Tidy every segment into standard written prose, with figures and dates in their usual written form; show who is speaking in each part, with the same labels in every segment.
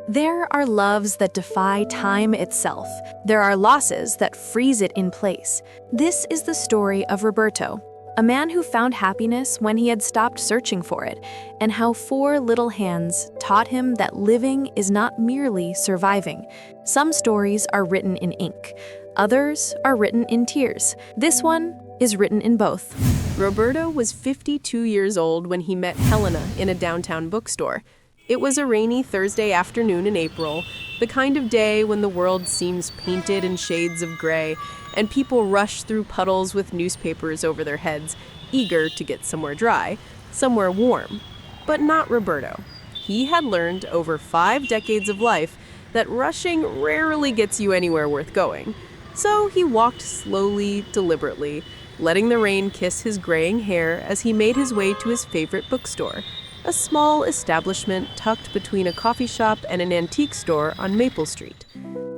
Speaker 1: There are loves that defy time itself. There are losses that freeze it in place. This is the story of Roberto, a man who found happiness when he had stopped searching for it, and how four little hands taught him that living is not merely surviving. Some stories are written in ink. Others are written in tears. This one is written in both.
Speaker 2: Roberto was 52 years old when he met Helena in a downtown bookstore. It was a rainy Thursday afternoon in April, the kind of day when the world seems painted in shades of gray, and people rush through puddles with newspapers over their heads, eager to get somewhere dry, somewhere warm. But not Roberto. He had learned over 5 decades of life that rushing rarely gets you anywhere worth going. So he walked slowly, deliberately, letting the rain kiss his graying hair as he made his way to his favorite bookstore, a small establishment tucked between a coffee shop and an antique store on Maple Street.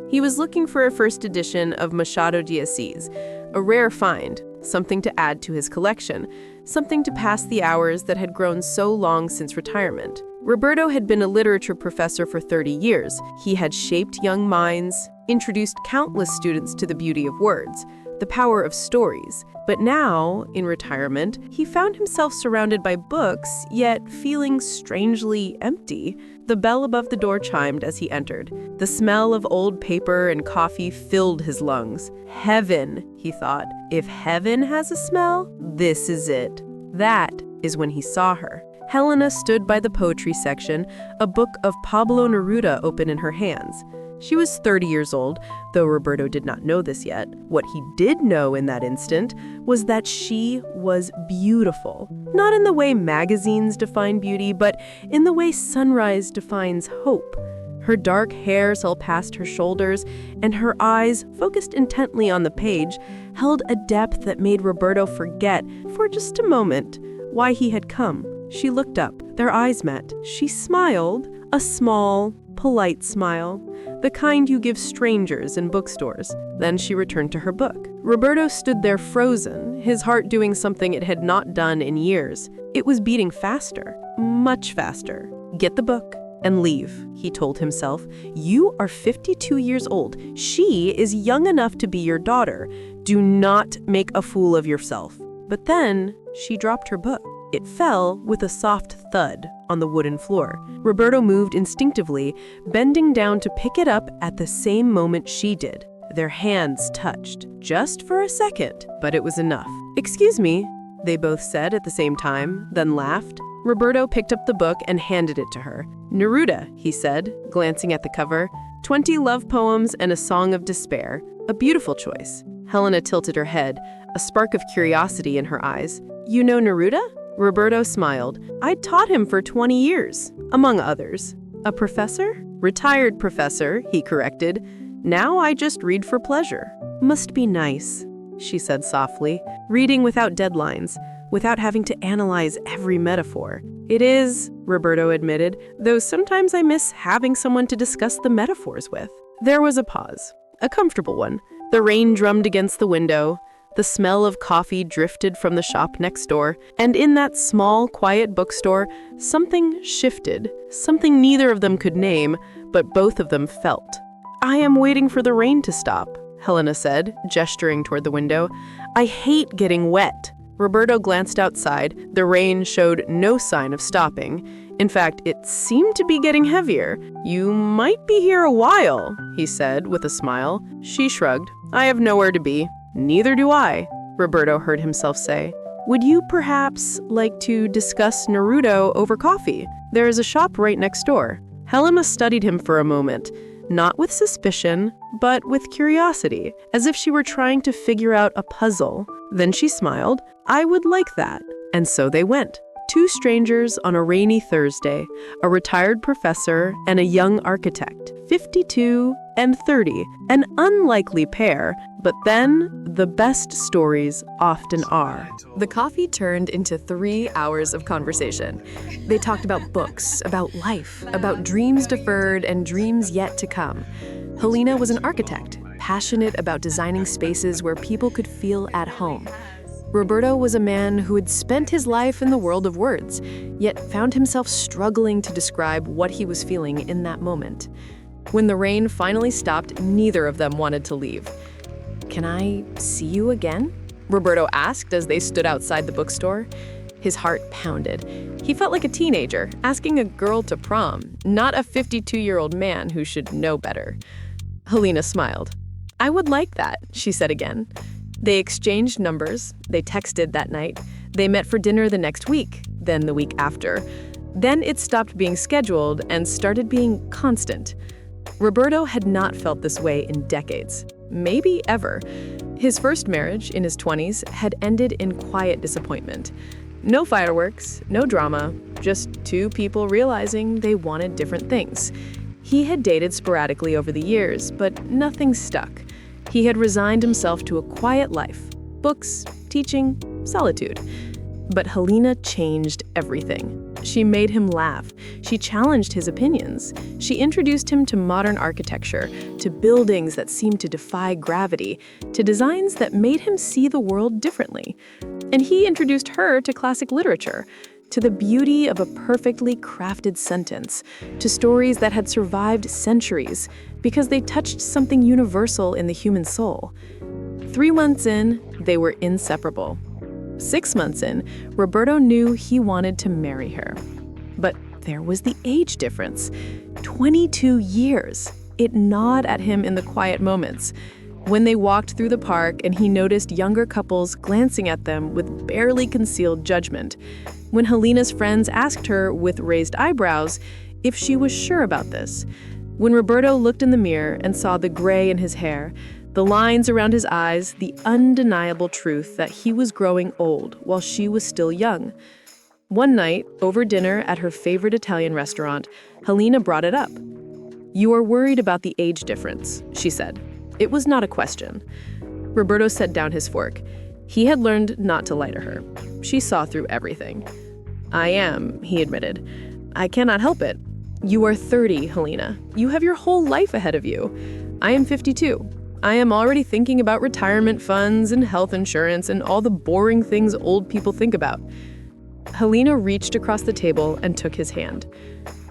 Speaker 2: He was looking for a first edition of Machado de Assis, a rare find, something to add to his collection, something to pass the hours that had grown so long since retirement. Roberto had been a literature professor for 30 years. He had shaped young minds, introduced countless students to the beauty of words, the power of stories. But now, in retirement, he found himself surrounded by books, yet feeling strangely empty. The bell above the door chimed as he entered. The smell of old paper and coffee filled his lungs. Heaven, he thought. If heaven has a smell, this is it. That is when he saw her. Helena stood by the poetry section, a book of Pablo Neruda open in her hands. She was 30 years old, though Roberto did not know this yet. What he did know in that instant was that she was beautiful. Not in the way magazines define beauty, but in the way sunrise defines hope. Her dark hair fell past her shoulders, and her eyes, focused intently on the page, held a depth that made Roberto forget, for just a moment, why he had come. She looked up. Their eyes met. She smiled, a small, polite smile, the kind you give strangers in bookstores. Then she returned to her book. Roberto stood there frozen, his heart doing something it had not done in years. It was beating faster, much faster. Get the book and leave, he told himself. You are 52 years old. She is young enough to be your daughter. Do not make a fool of yourself. But then she dropped her book. It fell with a soft thud on the wooden floor. Roberto moved instinctively, bending down to pick it up at the same moment she did. Their hands touched, just for a second, but it was enough. "Excuse me," they both said at the same time, then laughed. Roberto picked up the book and handed it to her. "Neruda," he said, glancing at the cover. 20 love poems and a song of despair. A beautiful choice. Helena tilted her head, a spark of curiosity in her eyes. "You know Neruda?" Roberto smiled. "I'd taught him for 20 years, among others." "A professor?" "Retired professor," he corrected. "Now I just read for pleasure." "Must be nice," she said softly, reading without deadlines, without having to analyze every metaphor. "It is," Roberto admitted, "though sometimes I miss having someone to discuss the metaphors with." There was a pause, a comfortable one. The rain drummed against the window. The smell of coffee drifted from the shop next door, and in that small, quiet bookstore, something shifted, something neither of them could name, but both of them felt. "I am waiting for the rain to stop," Helena said, gesturing toward the window. "I hate getting wet." Roberto glanced outside. The rain showed no sign of stopping. In fact, it seemed to be getting heavier. "You might be here a while," he said with a smile. She shrugged. "I have nowhere to be." "Neither do I," Roberto heard himself say. "Would you perhaps like to discuss Neruda over coffee? There is a shop right next door." Helena studied him for a moment, not with suspicion, but with curiosity, as if she were trying to figure out a puzzle. Then she smiled. "I would like that." And so they went. 2 strangers on a rainy Thursday, a retired professor and a young architect, 52 and 30, an unlikely pair, but then the best stories often are.
Speaker 1: The coffee turned into 3 hours of conversation. They talked about books, about life, about dreams deferred and dreams yet to come. Helena was an architect, passionate about designing spaces where people could feel at home.
Speaker 2: Roberto was a man who had spent his life in the world of words, yet found himself struggling to describe what he was feeling in that moment. When the rain finally stopped, neither of them wanted to leave. "Can I see you again?" Roberto asked as they stood outside the bookstore. His heart pounded. He felt like a teenager, asking a girl to prom, not a 52-year-old man who should know better. Helena smiled. "I would like that," she said again. They exchanged numbers. They texted that night. They met for dinner the next week, then the week after. Then it stopped being scheduled and started being constant. Roberto had not felt this way in decades, maybe ever. His first marriage, in his 20s, had ended in quiet disappointment. No fireworks, no drama, just two people realizing they wanted different things. He had dated sporadically over the years, but nothing stuck. He had resigned himself to a quiet life, books, teaching, solitude. But Helena changed everything. She made him laugh. She challenged his opinions. She introduced him to modern architecture, to buildings that seemed to defy gravity, to designs that made him see the world differently. And he introduced her to classic literature, to the beauty of a perfectly crafted sentence, to stories that had survived centuries because they touched something universal in the human soul. 3 months in, they were inseparable. 6 months in, Roberto knew he wanted to marry her. But there was the age difference. 22 years. It gnawed at him in the quiet moments. When they walked through the park and he noticed younger couples glancing at them with barely concealed judgment. When Helena's friends asked her, with raised eyebrows, if she was sure about this. When Roberto looked in the mirror and saw the gray in his hair, the lines around his eyes, the undeniable truth that he was growing old while she was still young. One night, over dinner at her favorite Italian restaurant, Helena brought it up. "You are worried about the age difference," she said. It was not a question. Roberto set down his fork. He had learned not to lie to her. She saw through everything. "I am," he admitted. "I cannot help it. You are 30, Helena. You have your whole life ahead of you. I am 52. I am already thinking about retirement funds and health insurance and all the boring things old people think about." Helena reached across the table and took his hand.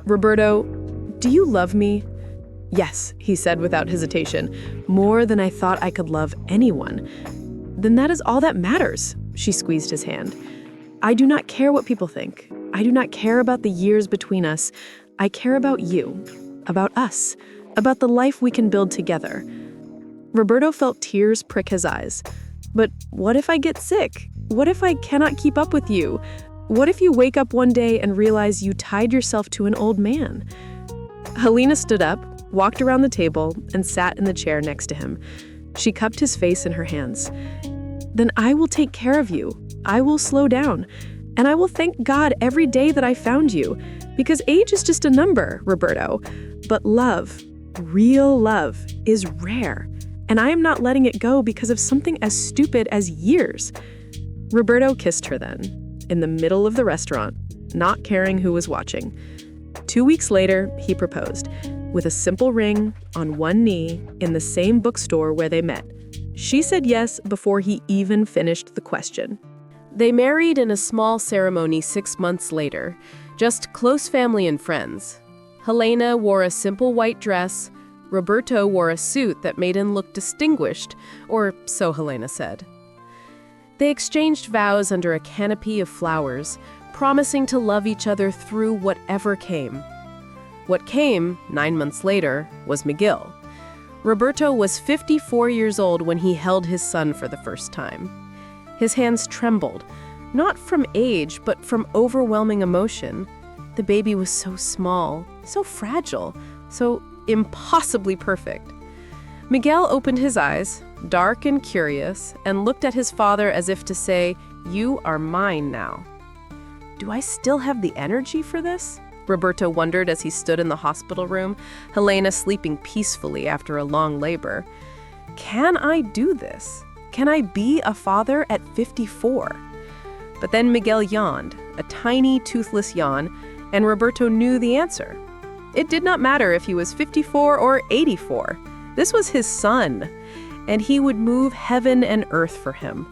Speaker 2: "Roberto, do you love me?" "Yes," he said without hesitation, "more than I thought I could love anyone." "Then that is all that matters." She squeezed his hand. "I do not care what people think. I do not care about the years between us. I care about you, about us, about the life we can build together." Roberto felt tears prick his eyes. "But what if I get sick? What if I cannot keep up with you? What if you wake up one day and realize you tied yourself to an old man?" Helena stood up, walked around the table, and sat in the chair next to him. She cupped his face in her hands. "Then I will take care of you. I will slow down. And I will thank God every day that I found you. Because age is just a number, Roberto. But love, real love, is rare. And I am not letting it go because of something as stupid as years." Roberto kissed her then, in the middle of the restaurant, not caring who was watching. 2 weeks later, he proposed, with a simple ring, on one knee, in the same bookstore where they met. She said yes before he even finished the question. They married in a small ceremony 6 months later, just close family and friends. Helena wore a simple white dress. Roberto wore a suit that made him look distinguished, or so Helena said. They exchanged vows under a canopy of flowers, promising to love each other through whatever came. What came, 9 months later, was Miguel. Roberto was 54 years old when he held his son for the first time. His hands trembled, not from age, but from overwhelming emotion. The baby was so small, so fragile, so impossibly perfect. Miguel opened his eyes, dark and curious, and looked at his father as if to say, "You are mine now." "Do I still have the energy for this?" Roberto wondered as he stood in the hospital room, Helena sleeping peacefully after a long labor. "Can I do this? Can I be a father at 54? But then Miguel yawned, a tiny, toothless yawn, and Roberto knew the answer. It did not matter if he was 54 or 84. This was his son, and he would move heaven and earth for him.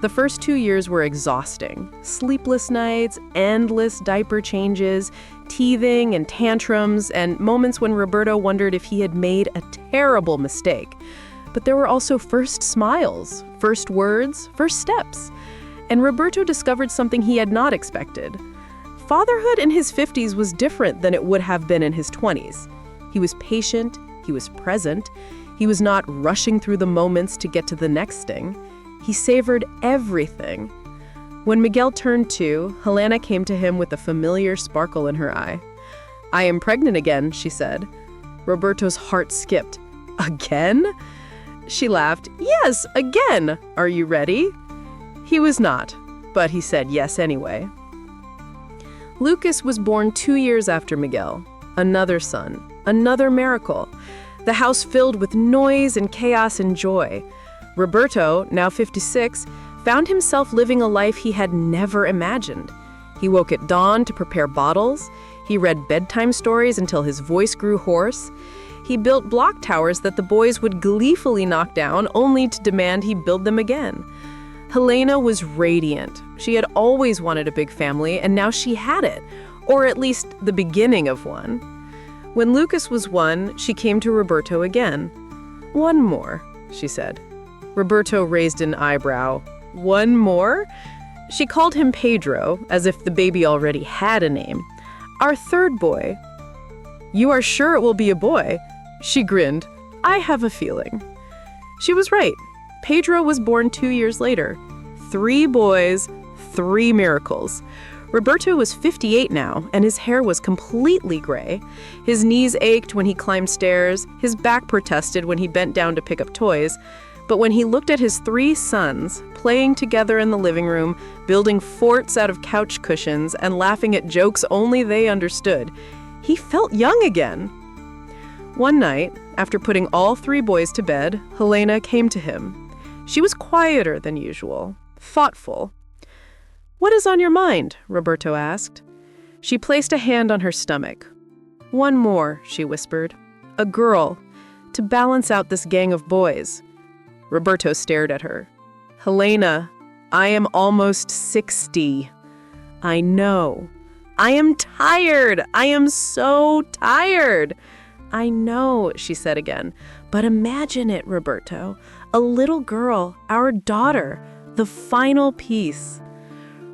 Speaker 2: The first 2 years were exhausting. Sleepless nights, endless diaper changes, teething and tantrums, and moments when Roberto wondered if he had made a terrible mistake. But there were also first smiles, first words, first steps. And Roberto discovered something he had not expected. Fatherhood in his 50s was different than it would have been in his 20s. He was patient, he was present, he was not rushing through the moments to get to the next thing. He savored everything. When Miguel turned 2, Helena came to him with a familiar sparkle in her eye. "I am pregnant again," she said. Roberto's heart skipped. "Again?" She laughed. "Yes, again! Are you ready?" He was not, but he said yes anyway. Lucas was born 2 years after Miguel. Another son, another miracle. The house filled with noise and chaos and joy. Roberto, now 56, found himself living a life he had never imagined. He woke at dawn to prepare bottles. He read bedtime stories until his voice grew hoarse. He built block towers that the boys would gleefully knock down, only to demand he build them again. Helena was radiant. She had always wanted a big family, and now she had it, or at least the beginning of one. When Lucas was 1, she came to Roberto again. "One more," she said. Roberto raised an eyebrow. "One more?" She called him Pedro, as if the baby already had a name. "Our third boy." "You are sure it will be a boy?" She grinned. "I have a feeling." She was right. Pedro was born 2 years later. 3 boys, 3 miracles. Roberto was 58 now, and his hair was completely gray. His knees ached when he climbed stairs, his back protested when he bent down to pick up toys. But when he looked at his 3 sons, playing together in the living room, building forts out of couch cushions, and laughing at jokes only they understood, he felt young again. One night, after putting all 3 boys to bed, Helena came to him. She was quieter than usual, thoughtful. "What is on your mind?" Roberto asked. She placed a hand on her stomach. "One more," she whispered. "A girl, to balance out this gang of boys." Roberto stared at her. "Helena, I am almost 60. I know. I am tired. I am so tired." "I know," she said again. "But imagine it, Roberto. A little girl, our daughter, the final piece."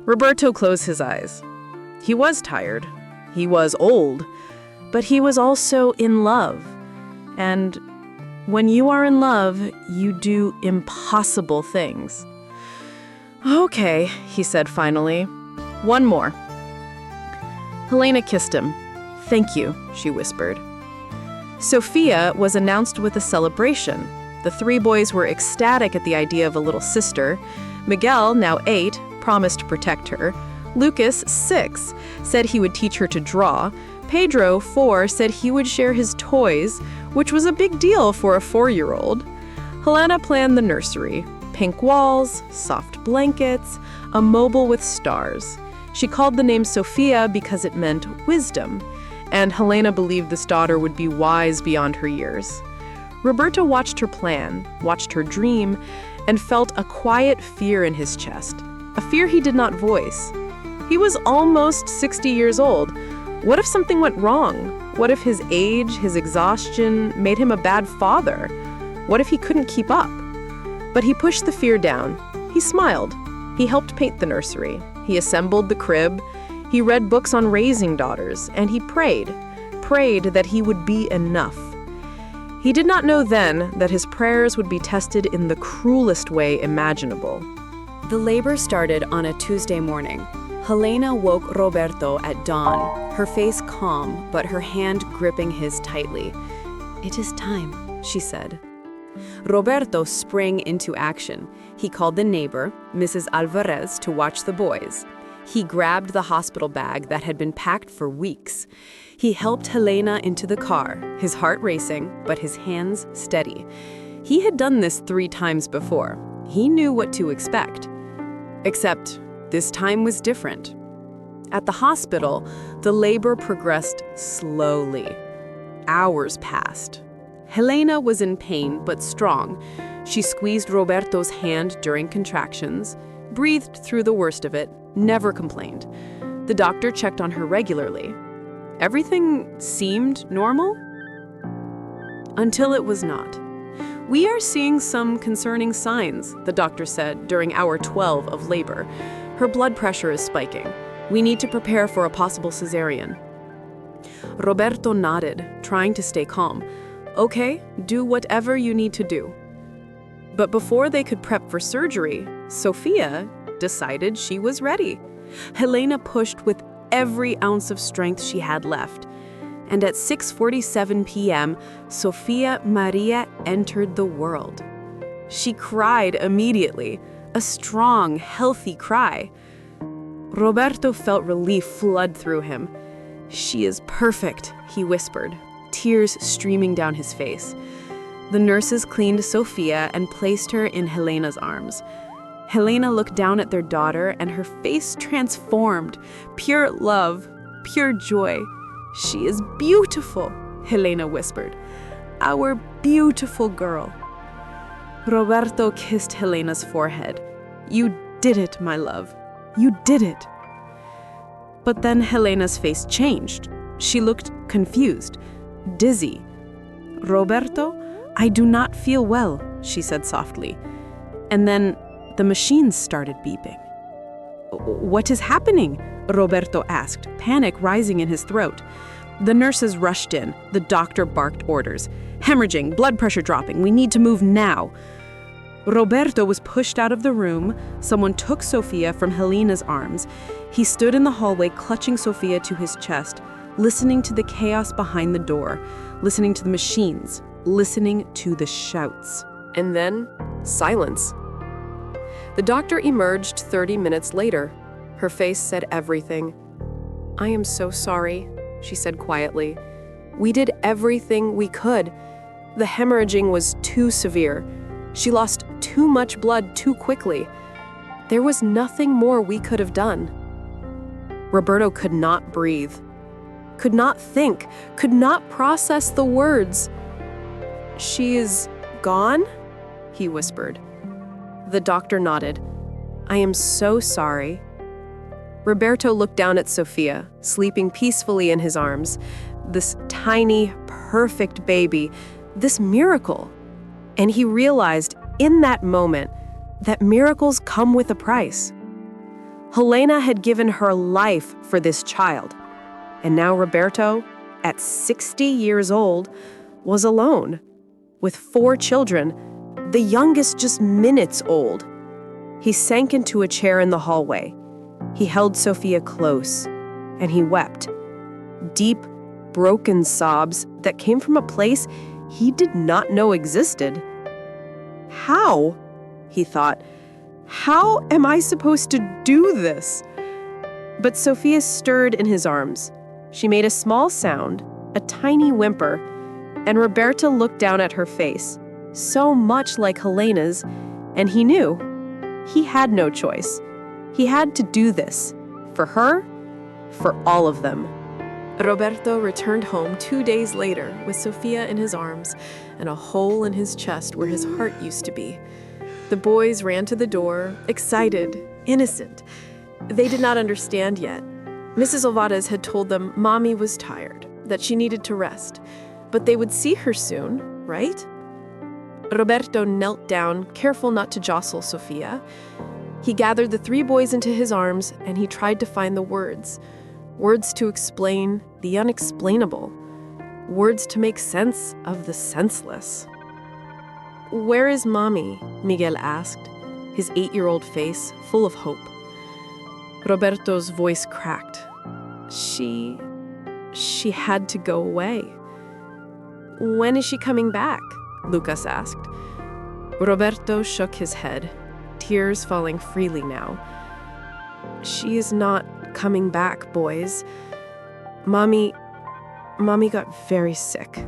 Speaker 2: Roberto closed his eyes. He was tired. He was old. But he was also in love. And when you are in love, you do impossible things. "Okay," he said finally. "One more." Helena kissed him. "Thank you," she whispered. Sofia was announced with a celebration. The 3 boys were ecstatic at the idea of a little sister. Miguel, now 8, promised to protect her. Lucas, 6, said he would teach her to draw. Pedro, 4, said he would share his toys, which was a big deal for a 4-year-old. Helena planned the nursery. Pink walls, soft blankets, a mobile with stars. She called the name Sofia because it meant wisdom, and Helena believed this daughter would be wise beyond her years. Roberto watched her plan, watched her dream, and felt a quiet fear in his chest, a fear he did not voice. He was almost 60 years old. What if something went wrong? What if his age, his exhaustion, made him a bad father? What if he couldn't keep up? But he pushed the fear down. He smiled. He helped paint the nursery. He assembled the crib. He read books on raising daughters, and he prayed that he would be enough. He did not know then that his prayers would be tested in the cruelest way imaginable.
Speaker 1: The labor started on a Tuesday morning. Helena woke Roberto at dawn, her face calm, but her hand gripping his tightly. "It is time," she said. Roberto sprang into action. He called the neighbor, Mrs. Alvarez, to watch the boys. He grabbed the hospital bag that had been packed for weeks. He helped Helena into the car, his heart racing, but his hands steady. He had done this 3 times before. He knew what to expect. Except this time was different. At the hospital, the labor progressed slowly. Hours passed. Helena was in pain but strong. She squeezed Roberto's hand during contractions.
Speaker 2: breathed through the worst of it, never complained. The doctor checked on her regularly. Everything seemed normal until it was not. "We are seeing some concerning signs," the doctor said during hour 12 of labor. "Her blood pressure is spiking. We need to prepare for a possible cesarean." Roberto nodded, trying to stay calm. "Okay, do whatever you need to do." But before they could prep for surgery, Sofia decided she was ready. Helena pushed with every ounce of strength she had left. And at 6:47 p.m., Sofia Maria entered the world. She cried immediately, a strong, healthy cry. Roberto felt relief flood through him. "She is perfect," he whispered, tears streaming down his face. The nurses cleaned Sofia and placed her in Helena's arms. Helena looked down at their daughter and her face transformed. Pure love, pure joy. "She is beautiful," Helena whispered. "Our beautiful girl." Roberto kissed Helena's forehead. "You did it, my love. You did it." But then Helena's face changed. She looked confused, dizzy. "Roberto, I do not feel well," she said softly. And then the machines started beeping. "What is happening?" Roberto asked, panic rising in his throat. The nurses rushed in. The doctor barked orders. "Hemorrhaging, blood pressure dropping. We need to move now." Roberto was pushed out of the room. Someone took Sofia from Helena's arms. He stood in the hallway, clutching Sofia to his chest, listening to the chaos behind the door, listening to the machines, listening to the shouts. And then, silence. The doctor emerged 30 minutes later. Her face said everything. "I am so sorry," she said quietly. "We did everything we could. The hemorrhaging was too severe. She lost too much blood too quickly. There was nothing more we could have done." Roberto could not breathe, could not think, could not process the words. "She is gone?" he whispered. The doctor nodded. "I am so sorry." Roberto looked down at Sofia, sleeping peacefully in his arms. This tiny, perfect baby, this miracle. And he realized in that moment that miracles come with a price. Helena had given her life for this child. And now Roberto, at 60 years old, was alone, with 4 children, the youngest just minutes old. He sank into a chair in the hallway. He held Sofia close, and he wept. Deep, broken sobs that came from a place he did not know existed. "How?" he thought. "How am I supposed to do this?" But Sofia stirred in his arms. She made a small sound, a tiny whimper, and Roberto looked down at her face, so much like Helena's, and he knew. He had no choice. He had to do this. For her, for all of them. Roberto returned home 2 days later with Sofia in his arms and a hole in his chest where his heart used to be. The boys ran to the door, excited, innocent. They did not understand yet. Mrs. Alvarez had told them Mommy was tired, that she needed to rest, but they would see her soon, right? Roberto knelt down, careful not to jostle Sofia. He gathered the 3 boys into his arms and he tried to find the words. Words to explain the unexplainable. Words to make sense of the senseless. "Where is Mommy?" Miguel asked, his 8-year-old face full of hope. Roberto's voice cracked. She had to go away." "When is she coming back?" Lucas asked. Roberto shook his head, tears falling freely now. "She is not coming back, boys. Mommy got very sick,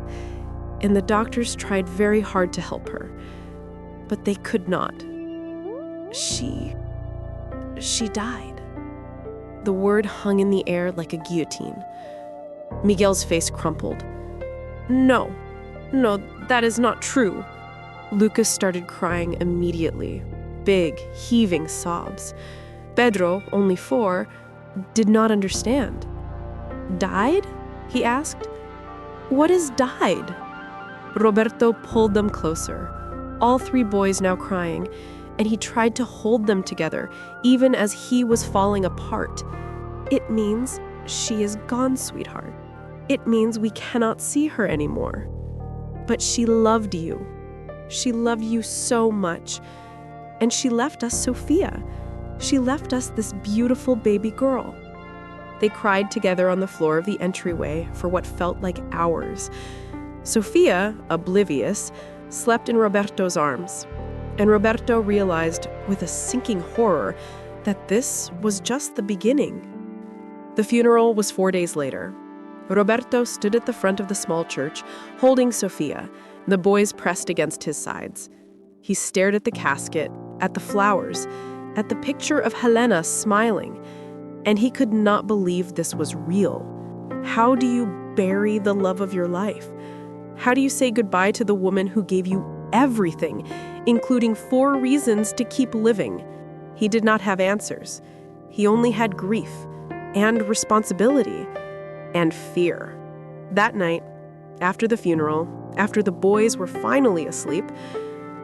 Speaker 2: and the doctors tried very hard to help her, but they could not. She died." The word hung in the air like a guillotine. Miguel's face crumpled. No, that is not true." Lucas started crying immediately. big, heaving sobs. Pedro, only 4, did not understand. "Died?" he asked. "What is died?" Roberto pulled them closer, all 3 boys now crying, and he tried to hold them together, even as he was falling apart. "It means she is gone, sweetheart. It means we cannot see her anymore. But she loved you. She loved you so much. And she left us Sofia. She left us this beautiful baby girl." They cried together on the floor of the entryway for what felt like hours. Sofia, oblivious, slept in Roberto's arms, and Roberto realized with a sinking horror that this was just the beginning. The funeral was 4 days later. Roberto stood at the front of the small church, holding Sofia, the boys pressed against his sides. He stared at the casket, at the flowers, at the picture of Helena smiling, and he could not believe this was real. How do you bury the love of your life? How do you say goodbye to the woman who gave you everything, including 4 reasons to keep living? He did not have answers. He only had grief and responsibility and fear. That night, after the funeral, after the boys were finally asleep,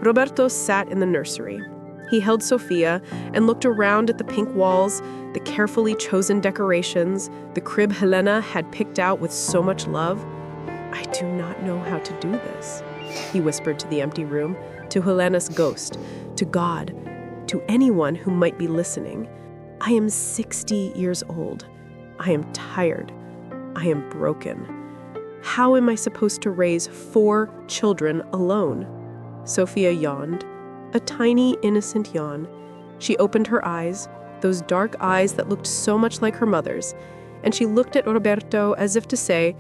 Speaker 2: Roberto sat in the nursery. He held Sofia and looked around at the pink walls, the carefully chosen decorations, the crib Helena had picked out with so much love. "I do not know how to do this," he whispered to the empty room, to Helena's ghost, to God, to anyone who might be listening. "I am 60 years old. I am tired. I am broken. How am I supposed to raise 4 children alone?" Sofia yawned, a tiny, innocent yawn. She opened her eyes, those dark eyes that looked so much like her mother's, and she looked at Roberto as if to say,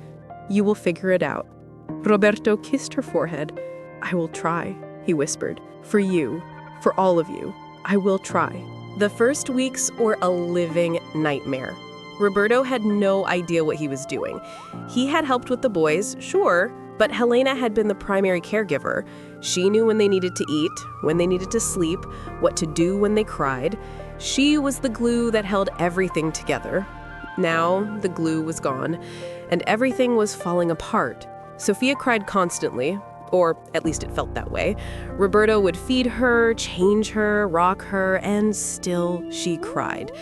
Speaker 2: "You will figure it out." Roberto kissed her forehead. "I will try," he whispered. "For you, for all of you, I will try." The first weeks were a living nightmare. Roberto had no idea what he was doing. He had helped with the boys, sure, but Helena had been the primary caregiver. She knew when they needed to eat, when they needed to sleep, what to do when they cried. She was the glue that held everything together. Now, the glue was gone, and everything was falling apart. Sofia cried constantly, or at least it felt that way. Roberto would feed her, change her, rock her, and still she cried.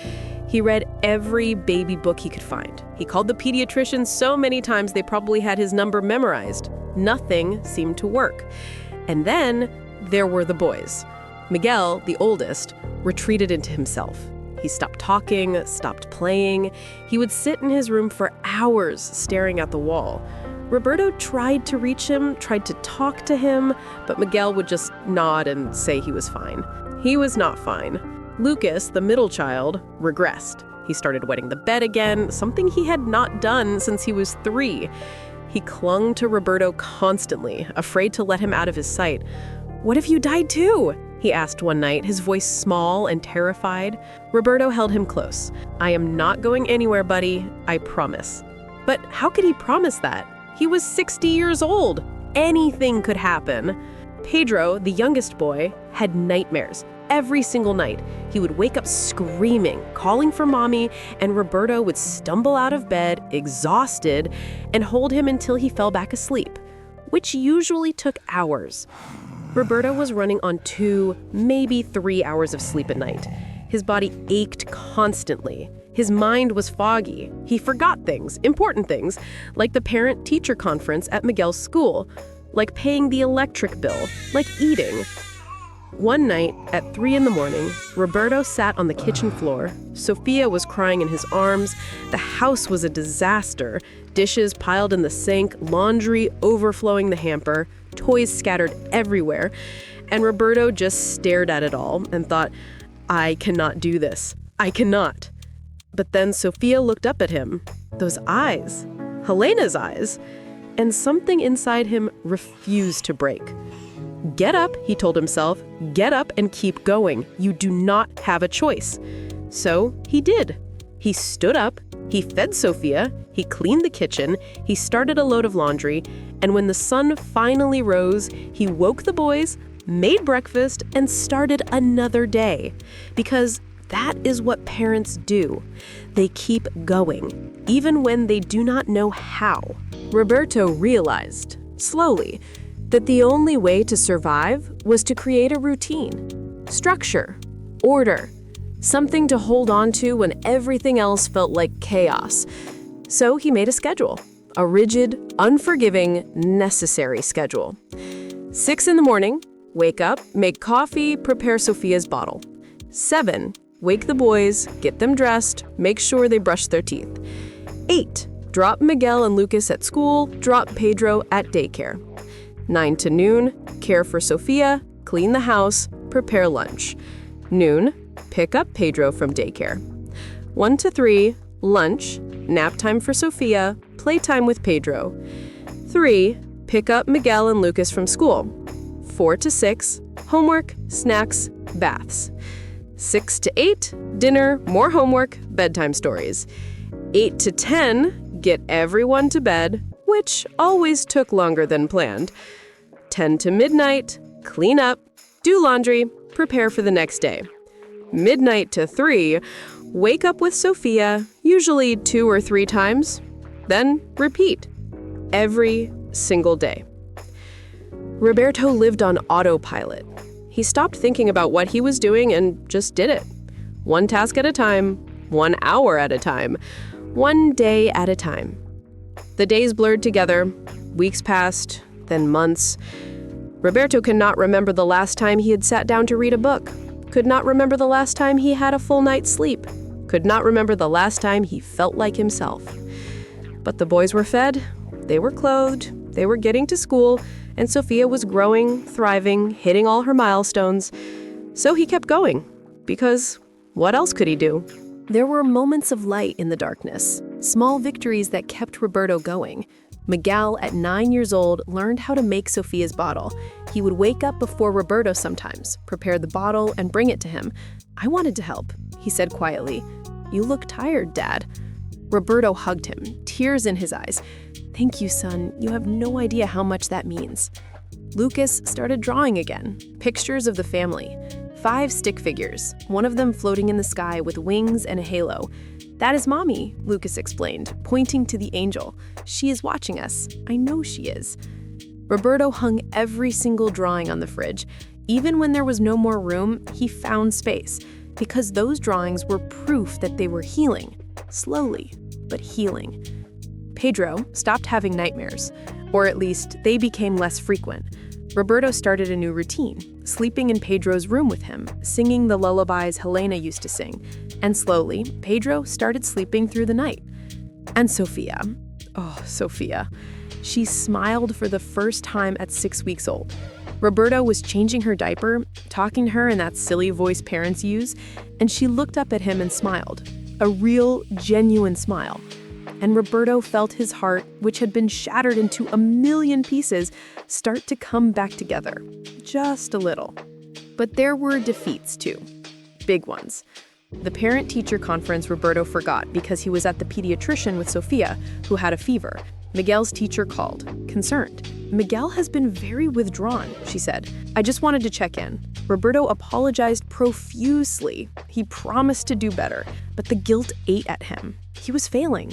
Speaker 2: He read every baby book he could find. He called the pediatrician so many times they probably had his number memorized. Nothing seemed to work. And then there were the boys. Miguel, the oldest, retreated into himself. He stopped talking, stopped playing. He would sit in his room for hours staring at the wall. Roberto tried to reach him, tried to talk to him, but Miguel would just nod and say he was fine. He was not fine. Lucas, the middle child, regressed. He started wetting the bed again, something he had not done since he was 3. He clung to Roberto constantly, afraid to let him out of his sight. "What if you died too?" he asked one night, his voice small and terrified. Roberto held him close. "I am not going anywhere, buddy, I promise." But how could he promise that? He was 60 years old. Anything could happen. Pedro, the youngest boy, had nightmares. Every single night, he would wake up screaming, calling for mommy, and Roberto would stumble out of bed, exhausted, and hold him until he fell back asleep, which usually took hours. Roberto was running on 2, maybe 3 hours of sleep a night. His body ached constantly. His mind was foggy. He forgot things, important things, like the parent-teacher conference at Miguel's school, like paying the electric bill, like eating. One night, at 3 in the morning, Roberto sat on the kitchen floor. Sofia was crying in his arms. The house was a disaster. Dishes piled in the sink, laundry overflowing the hamper, toys scattered everywhere. And Roberto just stared at it all and thought, "I cannot do this. I cannot." But then Sofia looked up at him. Those eyes, Helena's eyes, and something inside him refused to break. "Get up," he told himself. "Get up and keep going. You do not have a choice." So he did. He stood up, he fed Sofia, he cleaned the kitchen, he started a load of laundry, and when the sun finally rose, he woke the boys, made breakfast, and started another day. Because that is what parents do. They keep going, even when they do not know how. Roberto realized, slowly, that the only way to survive was to create a routine, structure, order, something to hold on to when everything else felt like chaos. So he made a schedule, a rigid, unforgiving, necessary schedule. 6 in the morning, wake up, make coffee, prepare Sofia's bottle. 7, wake the boys, get them dressed, make sure they brush their teeth. 8, drop Miguel and Lucas at school, drop Pedro at daycare. 9 to noon, care for Sofia, clean the house, prepare lunch. Noon, pick up Pedro from daycare. 1 to 3, lunch, nap time for Sofia, playtime with Pedro. 3, pick up Miguel and Lucas from school. 4 to 6, homework, snacks, baths. 6 to 8, dinner, more homework, bedtime stories. 8 to 10, get everyone to bed, which always took longer than planned. 10 to midnight, clean up, do laundry, prepare for the next day. Midnight to 3, wake up with Sofia, usually 2 or 3 times, then repeat. Every single day. Roberto lived on autopilot. He stopped thinking about what he was doing and just did it. 1 task at a time, 1 hour at a time, 1 day at a time. The days blurred together, weeks passed, then months. Roberto could not remember the last time he had sat down to read a book, could not remember the last time he had a full night's sleep, could not remember the last time he felt like himself. But the boys were fed, they were clothed, they were getting to school, and Sofia was growing, thriving, hitting all her milestones. So he kept going, because what else could he do? There were moments of light in the darkness, small victories that kept Roberto going. Miguel, at 9 years old, learned how to make Sofia's bottle. He would wake up before Roberto sometimes, prepare the bottle, and bring it to him. "I wanted to help," he said quietly. "You look tired, Dad." Roberto hugged him, tears in his eyes. "Thank you, son. You have no idea how much that means." Lucas started drawing again, pictures of the family. 5 stick figures, one of them floating in the sky with wings and a halo. "That is Mommy," Lucas explained, pointing to the angel. "She is watching us. I know she is." Roberto hung every single drawing on the fridge. Even when there was no more room, he found space, because those drawings were proof that they were healing. Slowly, but healing. Pedro stopped having nightmares, or at least they became less frequent. Roberto started a new routine, sleeping in Pedro's room with him, singing the lullabies Helena used to sing. And slowly, Pedro started sleeping through the night. And Sofia. Oh, Sofia. She smiled for the first time at 6 weeks old. Roberto was changing her diaper, talking to her in that silly voice parents use, and she looked up at him and smiled. A real, genuine smile. And Roberto felt his heart, which had been shattered into a million pieces, start to come back together. Just a little. But there were defeats, too. Big ones. The parent-teacher conference Roberto forgot because he was at the pediatrician with Sofia, who had a fever. Miguel's teacher called, concerned. "Miguel has been very withdrawn," she said. "I just wanted to check in." Roberto apologized profusely. He promised to do better, but the guilt ate at him. He was failing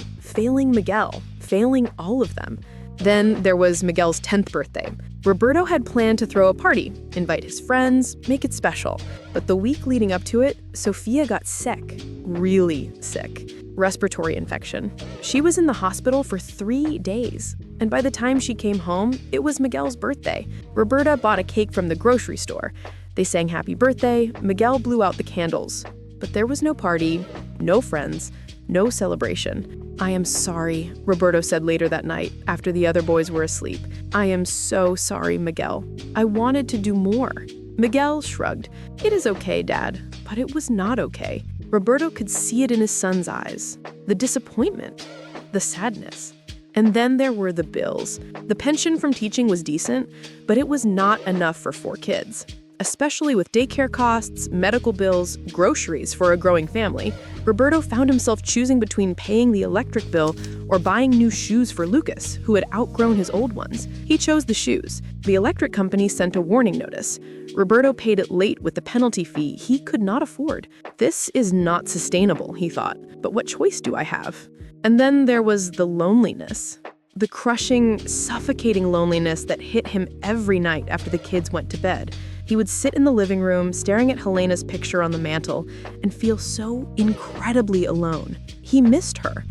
Speaker 2: Miguel, failing all of them. Then there was Miguel's 10th birthday. Roberto had planned to throw a party, invite his friends, make it special. But the week leading up to it, Sofia got sick, really sick. Respiratory infection. She was in the hospital for 3 days. And by the time she came home, it was Miguel's birthday. Roberta bought a cake from the grocery store. They sang happy birthday, Miguel blew out the candles. But there was no party, no friends, no celebration. "I am sorry," Roberto said later that night, after the other boys were asleep. "I am so sorry, Miguel. I wanted to do more." Miguel shrugged. "It is okay, Dad." But it was not okay. Roberto could see it in his son's eyes. The disappointment, the sadness. And then there were the bills. The pension from teaching was decent, but it was not enough for 4 kids. especially with daycare costs, medical bills, groceries for a growing family. Roberto found himself choosing between paying the electric bill or buying new shoes for Lucas, who had outgrown his old ones. He chose the shoes. The electric company sent a warning notice. Roberto paid it late with the penalty fee he could not afford. This is not sustainable, he thought, but what choice do I have? And then there was the loneliness. The crushing, suffocating loneliness that hit him every night after the kids went to bed. He would sit in the living room, staring at Helena's picture on the mantle, and feel so incredibly alone. He missed her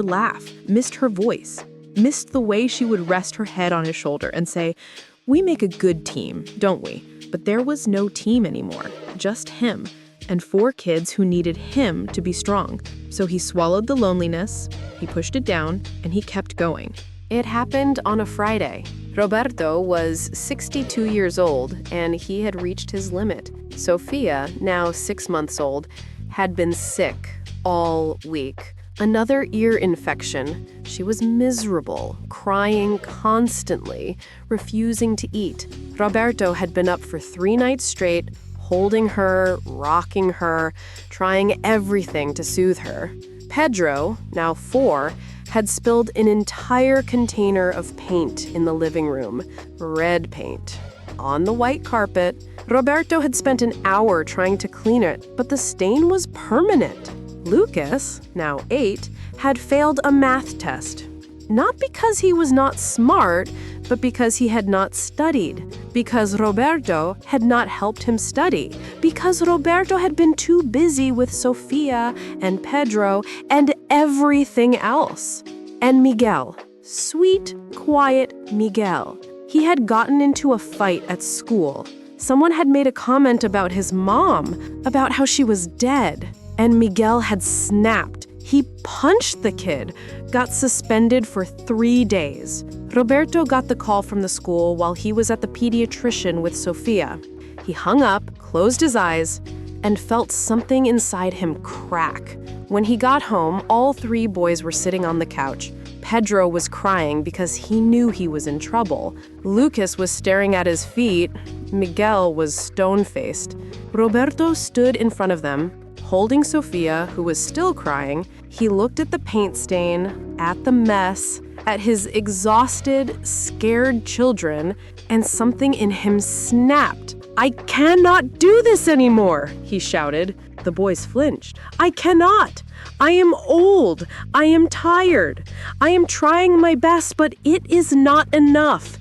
Speaker 2: laugh, missed her voice, missed the way she would rest her head on his shoulder and say, "We make a good team, don't we?" But there was no team anymore, just him, and 4 kids who needed him to be strong. So he swallowed the loneliness, he pushed it down, and he kept going. It happened on a Friday. Roberto was 62 years old, and he had reached his limit. Sofia, now 6 months old, had been sick all week. Another ear infection. She was miserable, crying constantly, refusing to eat. Roberto had been up for 3 nights straight, holding her, rocking her, trying everything to soothe her. Pedro, now 4, had spilled an entire container of paint in the living room, red paint. On the white carpet, Roberto had spent an hour trying to clean it, but the stain was permanent. Lucas, now 8, had failed a math test. Not because he was not smart, but because he had not studied. Because Roberto had not helped him study. Because Roberto had been too busy with Sofia and Pedro and everything else. And Miguel, sweet, quiet Miguel. He had gotten into a fight at school. Someone had made a comment about his mom, about how she was dead. And Miguel had snapped. He punched the kid, got suspended for 3 days. Roberto got the call from the school while he was at the pediatrician with Sofia. He hung up, closed his eyes, and felt something inside him crack. When he got home, all 3 boys were sitting on the couch. Pedro was crying because he knew he was in trouble. Lucas was staring at his feet. Miguel was stone-faced. Roberto stood in front of them, holding Sofia, who was still crying. He looked at the paint stain, at the mess, at his exhausted, scared children, and something in him snapped. "I cannot do this anymore," he shouted. The boys flinched. "I cannot. I am old. I am tired. I am trying my best, but it is not enough.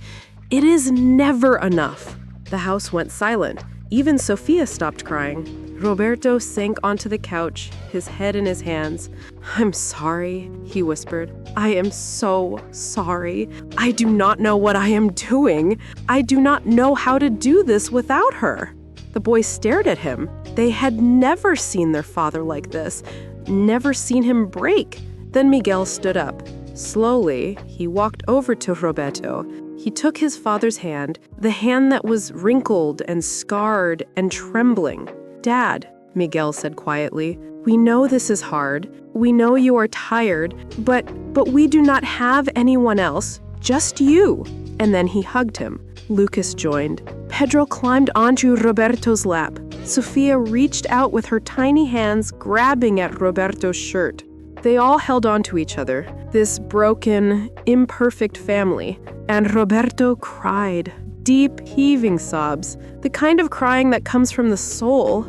Speaker 2: It is never enough." The house went silent. Even Sofia stopped crying. Roberto sank onto the couch, his head in his hands. "I'm sorry," he whispered. "I am so sorry. I do not know what I am doing. I do not know how to do this without her." The boys stared at him. They had never seen their father like this, never seen him break. Then Miguel stood up. Slowly, he walked over to Roberto. He took his father's hand, the hand that was wrinkled and scarred and trembling. "Dad," Miguel said quietly, "we know this is hard. We know you are tired, but we do not have anyone else, just you." And then he hugged him. Lucas joined. Pedro climbed onto Roberto's lap. Sofia reached out with her tiny hands, grabbing at Roberto's shirt. They all held on to each other, this broken, imperfect family, and Roberto cried. Deep, heaving sobs, the kind of crying that comes from the soul.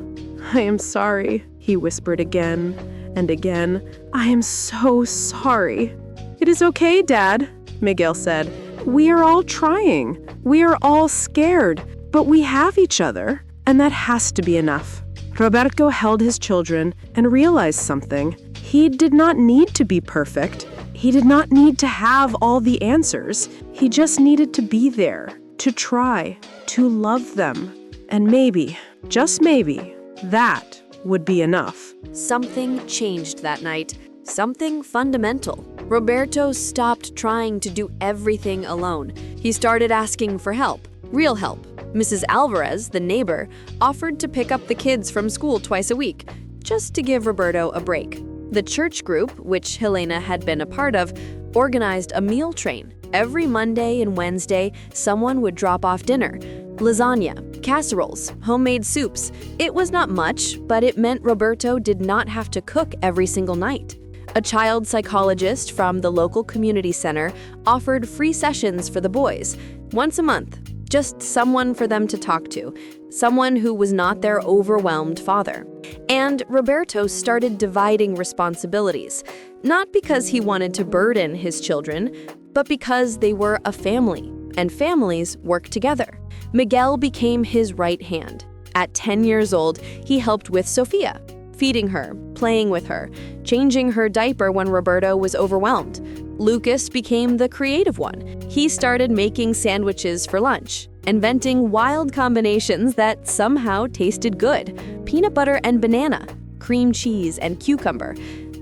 Speaker 2: "I am sorry," he whispered again and again. "I am so sorry." "It is okay, Dad," Miguel said. "We are all trying. We are all scared, but we have each other, and that has to be enough." Roberto held his children and realized something. He did not need to be perfect. He did not need to have all the answers. He just needed to be there. To try, to love them, and maybe, just maybe, that would be enough.
Speaker 1: Something changed that night. Something fundamental. Roberto stopped trying to do everything alone. He started asking for help, real help. Mrs. Alvarez, the neighbor, offered to pick up the kids from school twice a week, just to give Roberto a break. The church group, which Helena had been a part of, organized a meal train. Every Monday and Wednesday, someone would drop off dinner, lasagna, like casseroles, homemade soups. It was not much, but it meant Roberto did not have to cook every single night. A child psychologist from the local community center offered free sessions for the boys, once a month. Just someone for them to talk to, someone who was not their overwhelmed father. And Roberto started dividing responsibilities, not because he wanted to burden his children, but because they were a family, and families work together. Miguel became his right hand. At 10 years old, he helped with Sofia, feeding her, playing with her, changing her diaper when Roberto was overwhelmed. Lucas became the creative one. He started making sandwiches for lunch, inventing wild combinations that somehow tasted good: peanut butter and banana, cream cheese and cucumber.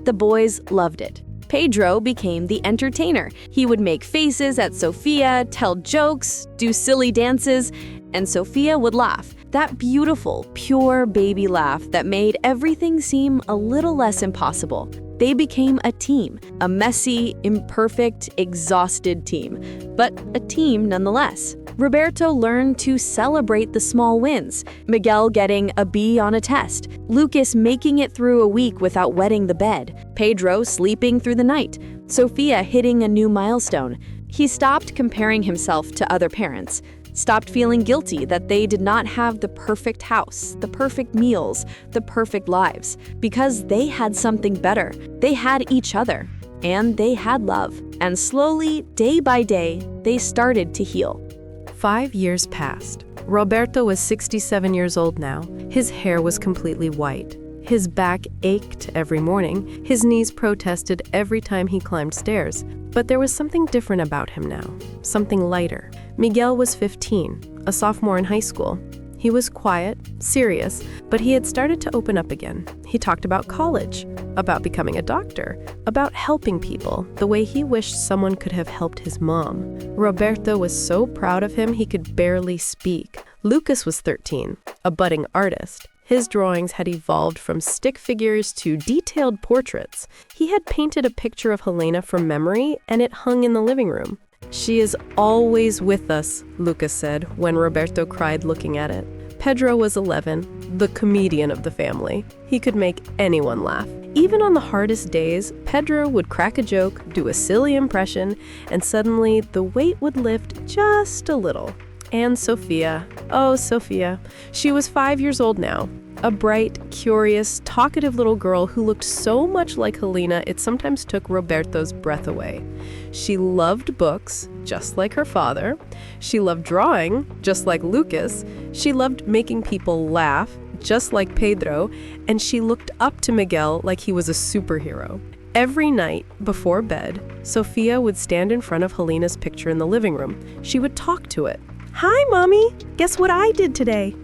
Speaker 1: The boys loved it. Pedro became the entertainer. He would make faces at Sofia, tell jokes, do silly dances, and Sofia would laugh. That beautiful, pure baby laugh that made everything seem a little less impossible. They became a team, a messy, imperfect, exhausted team, but a team nonetheless. Roberto learned to celebrate the small wins, Miguel getting a B on a test, Lucas making it through a week without wetting the bed, Pedro sleeping through the night, Sofia hitting a new milestone. He stopped comparing himself to other parents, stopped feeling guilty that they did not have the perfect house, the perfect meals, the perfect lives, because they had something better. They had each other, and they had love. And slowly, day by day, they started to heal.
Speaker 2: 5 years passed. Roberto was 67 years old now. His hair was completely white. His back ached every morning. His knees protested every time he climbed stairs. But there was something different about him now, something lighter. Miguel was 15, a sophomore in high school. He was quiet, serious, but he had started to open up again. He talked about college, about becoming a doctor, about helping people the way he wished someone could have helped his mom. Roberto was so proud of him he could barely speak. Lucas was 13, a budding artist. His drawings had evolved from stick figures to detailed portraits. He had painted a picture of Helena from memory, and it hung in the living room. "She is always with us," Lucas said when Roberto cried looking at it. Pedro was 11, the comedian of the family. He could make anyone laugh. Even on the hardest days, Pedro would crack a joke, do a silly impression, and suddenly the weight would lift just a little. And Sofia, oh Sofia, she was 5 years old now. A bright, curious, talkative little girl who looked so much like Helena it sometimes took Roberto's breath away. She loved books, just like her father. She loved drawing, just like Lucas. She loved making people laugh, just like Pedro. And she looked up to Miguel like he was a superhero. Every night, before bed, Sofia would stand in front of Helena's picture in the living room. She would talk to it. "Hi, Mommy! Guess what I did today?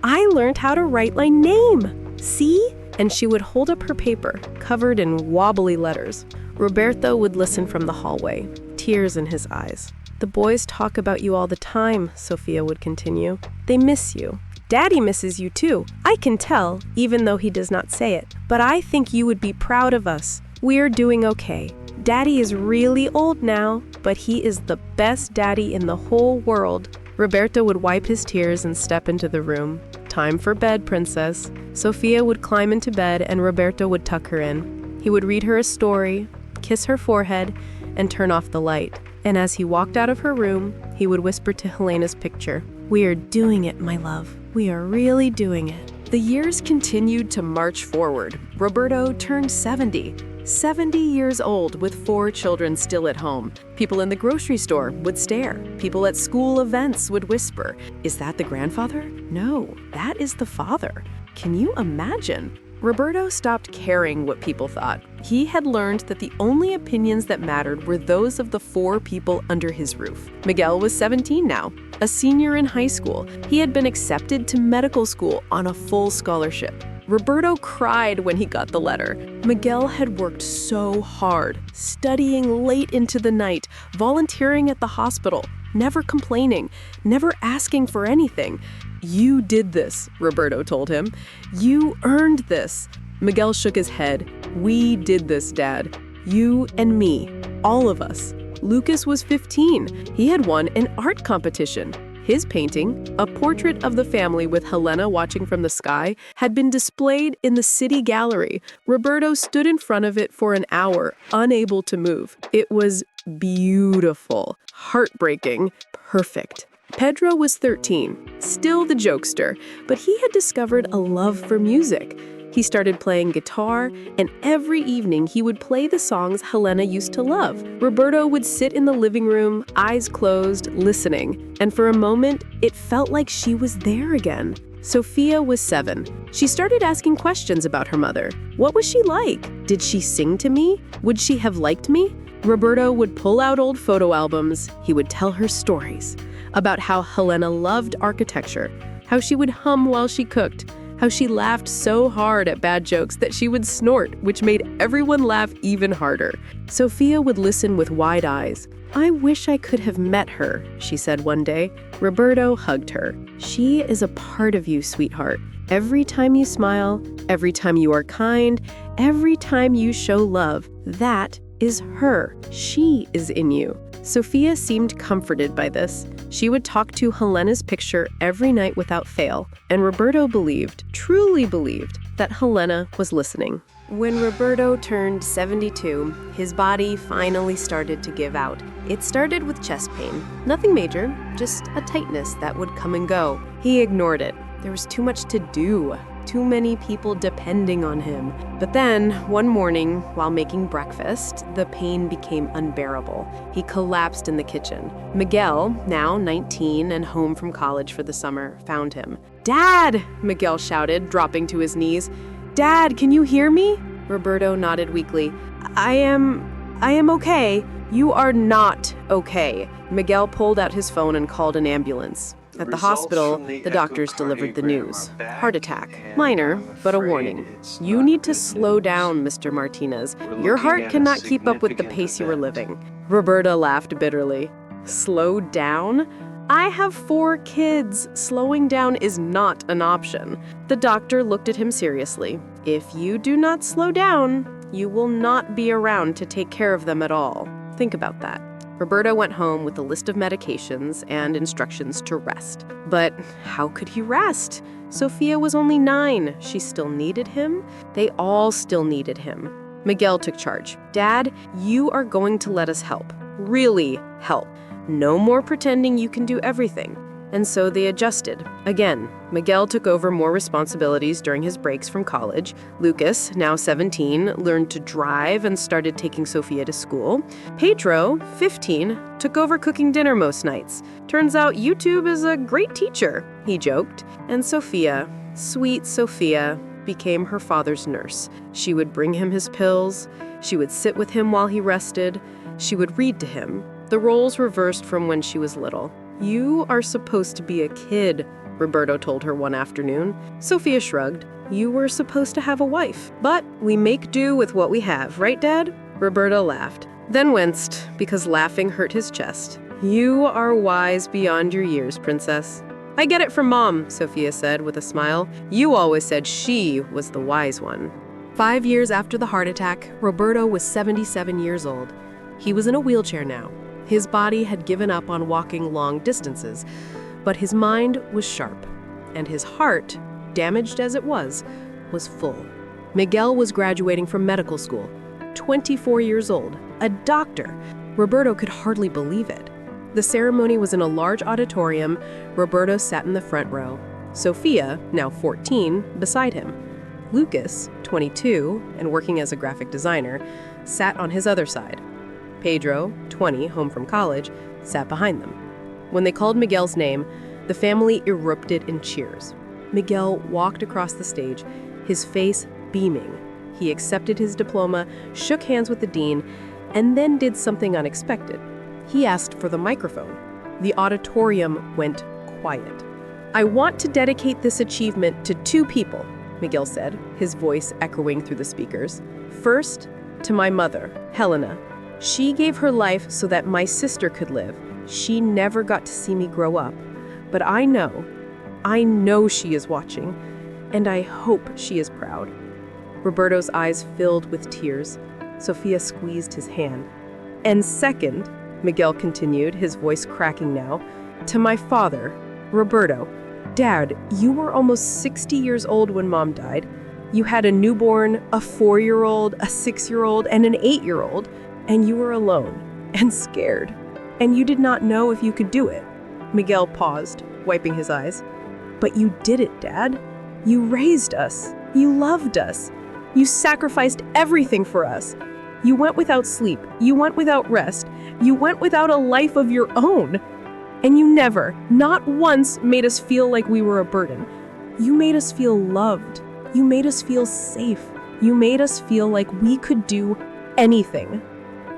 Speaker 2: I learned how to write my name. See?" And she would hold up her paper, covered in wobbly letters. Roberto would listen from the hallway, tears in his eyes. "The boys talk about you all the time," Sofia would continue. "They miss you. Daddy misses you too. I can tell, even though he does not say it. But I think you would be proud of us. We're doing okay. Daddy is really old now, but he is the best daddy in the whole world." Roberto would wipe his tears and step into the room. "Time for bed, princess." Sofia would climb into bed and Roberto would tuck her in. He would read her a story, kiss her forehead, and turn off the light. And as he walked out of her room, he would whisper to Helena's picture, "We are doing it, my love. We are really doing it." The years continued to march forward. Roberto turned 70. 70 years old with 4 children still at home. People in the grocery store would stare. People at school events would whisper, "Is that the grandfather? No, that is the father." Can you imagine? Roberto stopped caring what people thought. He had learned that the only opinions that mattered were those of the 4 people under his roof. Miguel was 17 now, a senior in high school. He had been accepted to medical school on a full scholarship. Roberto cried when he got the letter. Miguel had worked so hard, studying late into the night, volunteering at the hospital, never complaining, never asking for anything. "You did this," Roberto told him. "You earned this." Miguel shook his head. "We did this, Dad. You and me. All of us." Lucas was 15. He had won an art competition. His painting, a portrait of the family with Helena watching from the sky, had been displayed in the city gallery. Roberto stood in front of it for an hour, unable to move. It was beautiful, heartbreaking, perfect. Pedro was 13, still the jokester, but he had discovered a love for music. He started playing guitar, and every evening he would play the songs Helena used to love. Roberto would sit in the living room, eyes closed, listening, and for a moment, it felt like she was there again. Sofia was 7. She started asking questions about her mother. What was she like? Did she sing to me? Would she have liked me? Roberto would pull out old photo albums. He would tell her stories about how Helena loved architecture, how she would hum while she cooked, how she laughed so hard at bad jokes that she would snort, which made everyone laugh even harder. Sofia would listen with wide eyes. "I wish I could have met her," she said one day. Roberto hugged her. "She is a part of you, sweetheart. Every time you smile, every time you are kind, every time you show love, that is her. She is in you." Sofia seemed comforted by this. She would talk to Helena's picture every night without fail, and Roberto believed, truly believed, that Helena was listening. When Roberto turned 72, his body finally started to give out. It started with chest pain. Nothing major, just a tightness that would come and go. He ignored it. There was too much to do. Too many people depending on him. But then, one morning, while making breakfast, the pain became unbearable. He collapsed in the kitchen. Miguel, now 19 and home from college for the summer, found him. "Dad!" Miguel shouted, dropping to his knees. "Dad, can you hear me?" Roberto nodded weakly. I am okay." "You are not okay." Miguel pulled out his phone and called an ambulance. At the hospital, the doctors delivered the news. Heart attack. Minor, but a warning. "You need to slow down, Mr. Martinez. Your heart cannot keep up with the pace you are living." Roberta laughed bitterly. "Slow down? I have 4 kids. Slowing down is not an option." The doctor looked at him seriously. "If you do not slow down, you will not be around to take care of them at all. Think about that." Roberto went home with a list of medications and instructions to rest. But how could he rest? Sofia was only 9. She still needed him. They all still needed him. Miguel took charge. "Dad, you are going to let us help. Really help. No more pretending you can do everything." And so they adjusted. Again, Miguel took over more responsibilities during his breaks from college. Lucas, now 17, learned to drive and started taking Sofia to school. Pedro, 15, took over cooking dinner most nights. "Turns out YouTube is a great teacher," he joked. And Sofia, sweet Sofia, became her father's nurse. She would bring him his pills. She would sit with him while he rested. She would read to him. The roles reversed from when she was little. "You are supposed to be a kid," Roberto told her one afternoon. Sofia shrugged. "You were supposed to have a wife. But we make do with what we have, right, Dad?" Roberto laughed, then winced because laughing hurt his chest. "You are wise beyond your years, Princess." "I get it from Mom," Sofia said with a smile. "You always said she was the wise one." 5 years after the heart attack, Roberto was 77 years old. He was in a wheelchair now. His body had given up on walking long distances, but his mind was sharp, and his heart, damaged as it was full. Miguel was graduating from medical school, 24 years old, a doctor. Roberto could hardly believe it. The ceremony was in a large auditorium. Roberto sat in the front row. Sofia, now 14, beside him. Lucas, 22, and working as a graphic designer, sat on his other side. Pedro, 20, home from college, sat behind them. When they called Miguel's name, the family erupted in cheers. Miguel walked across the stage, his face beaming. He accepted his diploma, shook hands with the dean, and then did something unexpected. He asked for the microphone. The auditorium went quiet. "I want to dedicate this achievement to 2 people," Miguel said, his voice echoing through the speakers. "First, to my mother, Helena. She gave her life so that my sister could live. She never got to see me grow up. But I know she is watching, and I hope she is proud." Roberto's eyes filled with tears. Sofia squeezed his hand. "And second," Miguel continued, his voice cracking now, To my father, Roberto, Dad, you were almost 60 years old when Mom died. You had a newborn, a 4-year-old, a 6-year-old, and an 8-year-old, and you were alone and scared. And you did not know if you could do it. Miguel paused, wiping his eyes. But you did it, Dad. You raised us. You loved us. You sacrificed everything for us. You went without sleep. You went without rest. You went without a life of your own. And you never, not once, made us feel like we were a burden. You made us feel loved. You made us feel safe. You made us feel like we could do anything.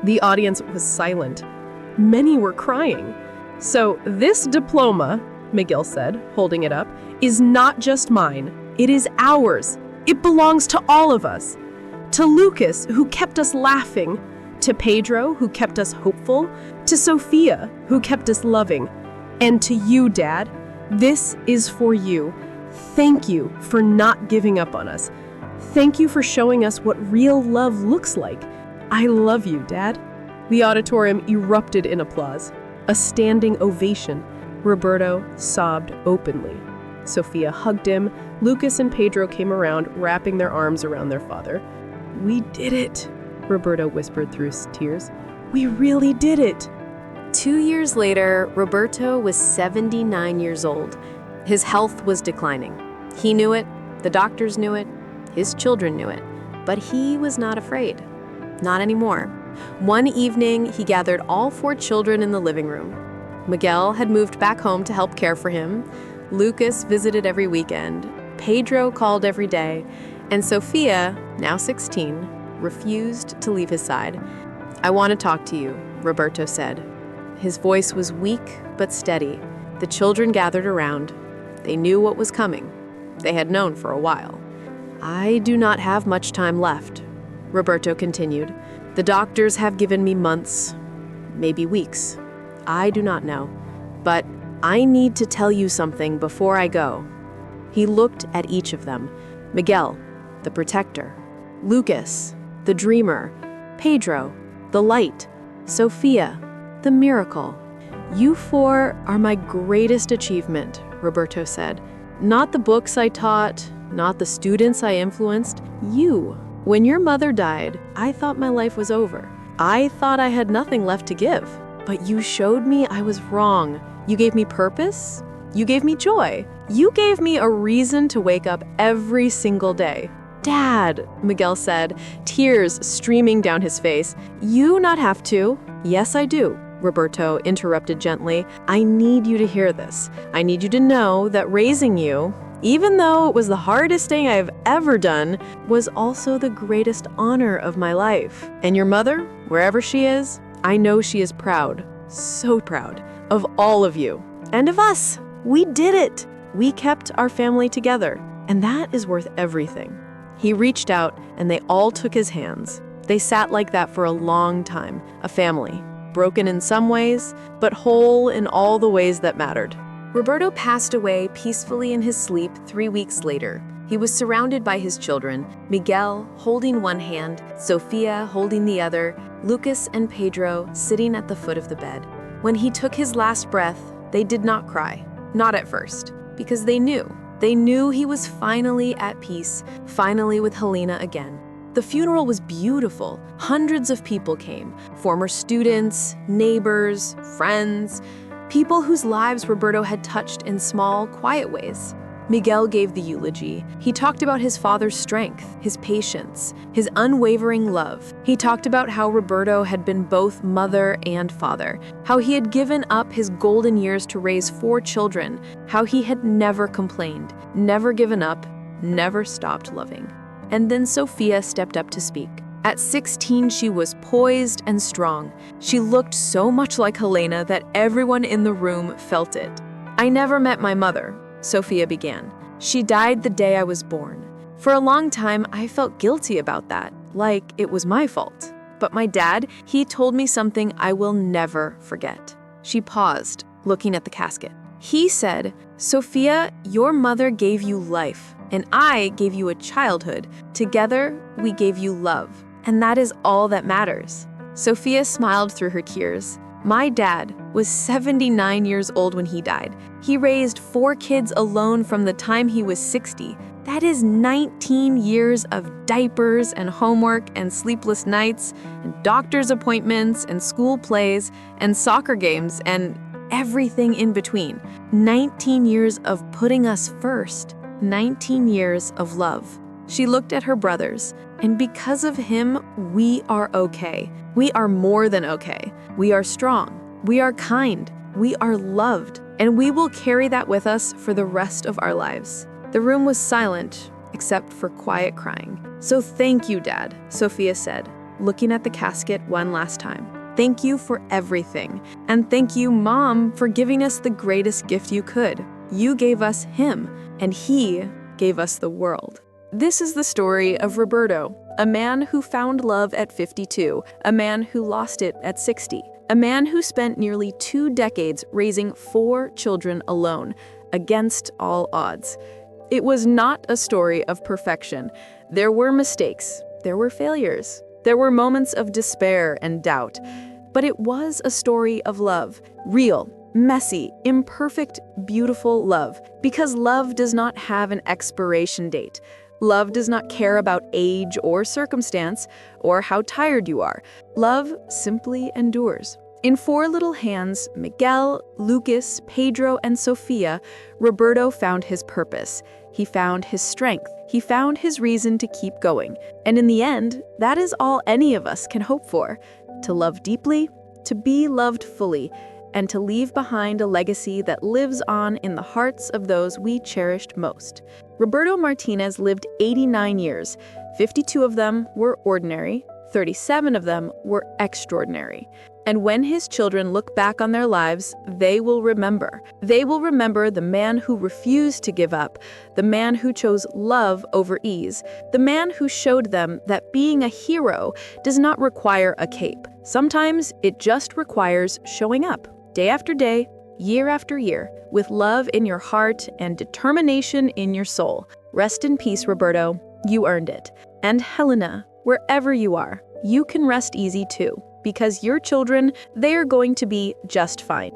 Speaker 2: The audience was silent. Many were crying. So this diploma, Miguel said, holding it up, is not just mine. It is ours. It belongs to all of us. To Lucas, who kept us laughing. To Pedro, who kept us hopeful. To Sofia, who kept us loving. And to you, Dad, this is for you. Thank you for not giving up on us. Thank you for showing us what real love looks like. I love you, Dad. The auditorium erupted in applause. A standing ovation. Roberto sobbed openly. Sofia hugged him. Lucas and Pedro came around, wrapping their arms around their father. We did it, Roberto whispered through tears. We really did it.
Speaker 1: 2 years later, Roberto was 79 years old. His health was declining. He knew it, the doctors knew it, his children knew it, but he was not afraid. Not anymore. One evening, he gathered all 4 children in the living room. Miguel had moved back home to help care for him. Lucas visited every weekend. Pedro called every day. And Sofia, now 16, refused to leave his side. I want to talk to you, Roberto said. His voice was weak but steady. The children gathered around. They knew what was coming. They had known for a while. I do not have much time left, Roberto continued. The doctors have given me months, maybe weeks. I do not know. But I need to tell you something before I go. He looked at each of them. Miguel, the protector. Lucas, the dreamer. Pedro, the light. Sofia, the miracle. You 4 are my greatest achievement, Roberto said. Not the books I taught, not the students I influenced. You. When your mother died, I thought my life was over. I thought I had nothing left to give. But you showed me I was wrong. You gave me purpose. You gave me joy. You gave me a reason to wake up every single day. Dad, Miguel said, tears streaming down his face. You not have to. Yes, I do, Roberto interrupted gently. I need you to hear this. I need you to know that raising you, even though it was the hardest thing I've ever done, was also the greatest honor of my life. And your mother, wherever she is, I know she is proud, so proud, of all of you. And of us. We did it. We kept our family together. And that is worth everything. He reached out, and they all took his hands. They sat like that for a long time, a family, broken in some ways, but whole in all the ways that mattered. Roberto passed away peacefully in his sleep 3 weeks later. He was surrounded by his children, Miguel holding one hand, Sofia holding the other, Lucas and Pedro sitting at the foot of the bed. When he took his last breath, they did not cry, not at first, because they knew. They knew he was finally at peace, finally with Helena again. The funeral was beautiful. Hundreds of people came, former students, neighbors, friends, people whose lives Roberto had touched in small, quiet ways. Miguel gave the eulogy. He talked about his father's strength, his patience, his unwavering love. He talked about how Roberto had been both mother and father, how he had given up his golden years to raise 4 children, how he had never complained, never given up, never stopped loving. And then Sofia stepped up to speak. At 16, she was poised and strong. She looked so much like Helena that everyone in the room felt it. I never met my mother, Sofia began. She died the day I was born. For a long time, I felt guilty about that, like it was my fault. But my dad, he told me something I will never forget. She paused, looking at the casket. He said, Sofia, your mother gave you life, and I gave you a childhood. Together, we gave you love. And that is all that matters. Sofia smiled through her tears. My dad was 79 years old when he died. He raised 4 kids alone from the time he was 60. That is 19 years of diapers and homework and sleepless nights and doctor's appointments and school plays and soccer games and everything in between. 19 years of putting us first. 19 years of love. She looked at her brothers, and because of him, we are okay. We are more than okay. We are strong. We are kind. We are loved. And we will carry that with us for the rest of our lives. The room was silent, except for quiet crying. "So thank you, Dad," Sofia said, looking at the casket one last time. "Thank you for everything. And thank you, Mom, for giving us the greatest gift you could. You gave us him, and he gave us the world." This is the story of Roberto, a man who found love at 52, a man who lost it at 60, a man who spent nearly 2 decades raising 4 children alone, against all odds. It was not a story of perfection. There were mistakes, there were failures, there were moments of despair and doubt, but it was a story of love, real, messy, imperfect, beautiful love, because love does not have an expiration date. Love does not care about age or circumstance or how tired you are. Love simply endures. In 4 little hands, Miguel, Lucas, Pedro, and Sofia, Roberto found his purpose. He found his strength. He found his reason to keep going. And in the end, that is all any of us can hope for: to love deeply, to be loved fully, and to leave behind a legacy that lives on in the hearts of those we cherished most. Roberto Martinez lived 89 years. 52 of them were ordinary, 37 of them were extraordinary. And when his children look back on their lives, they will remember. They will remember the man who refused to give up, the man who chose love over ease, the man who showed them that being a hero does not require a cape. Sometimes it just requires showing up, day after day, year after year, with love in your heart and determination in your soul. Rest in peace, Roberto. You earned it. And Helena, wherever you are, you can rest easy too, because your children, they are going to be just fine.